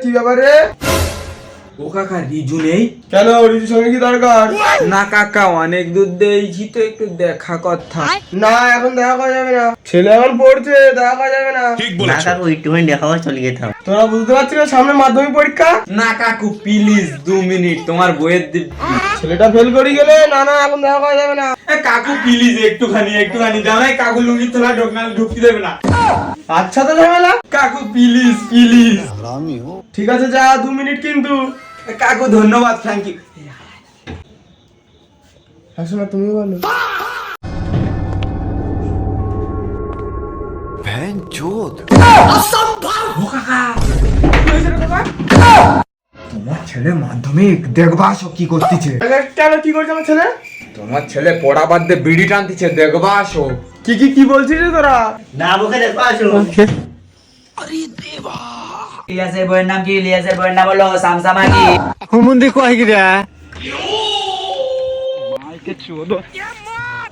কি ব্যাপার রে? ও কাকা রিজু নেই? কেন, রিজুর সঙ্গে কি দরকার? না কাকা, অনেক দূর দিয়েছি তো, একটু দেখা কথা। না, এখন দেখা করা যাবে না, ছেলে এখন পড়ছে, দেখা করা যাবে না। না কাকু, একটুখানি দেখা করে চলে যেতাম। তোরা বুঝতে পারছিস না সামনে মাধ্যমিক পরীক্ষা? না কাকু প্লিজ 2 মিনিট, তোমার বইয়ের ছেলেটা ফেল করে গেলে না না এখন দেখা করা যাবে না। কাকু প্লিজ একটুখানি জানাই, কাকু লুঙ্গি তোলা ঢুকতে দেবে না। আচ্ছা তো ঝামেলা। কাকু প্লিজ। ঠিক আছে, যা 2 মিনিট কিন্তু। কাকু ধন্যবাদ, থ্যাংক ইউ। আসো না, তুমি বলো। তোমার ছেলে মাধ্যমিক দেখবা আসো কি করতেছে। কেন, কি করছে আমার ছেলে? তোমার ছেলে পড়া বাদ দিয়ে বিড়ি টানতেছে, দেখবা আসো। কি বলছিস রে তোরা? না বকে দেখো, আসো। ইলিয়াসের বইয়ের নাম কি? ইলিয়াসের বইয়ের নাম হলো সামসামা কি?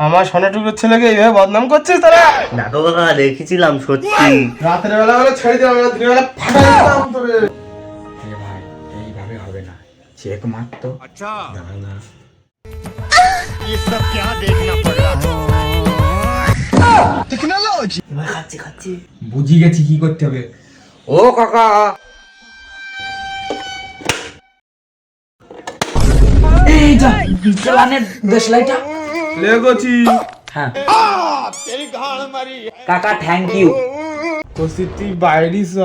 আমার সোনাটুকুর ছেলেকে এইভাবে বদনাম করছিস তোরা? দেখো কাকা, দেখেছিলাম সত্যি। রাতের বেলা হলে ছেড়ে দিলাম, দিনের বেলা ফাটাই দিতাম তোরে। ভাই এইভাবে হবে না, চেক মারতো। না খাচ্ছি। বুঝি গেছি কি করতে হবে। ও কাকা, এই যা চালানের দেশলাইটা। লেগোছি। হ্যাঁ কাকা, থ্যাংক ইউ। কষি তুই বাইরে চ।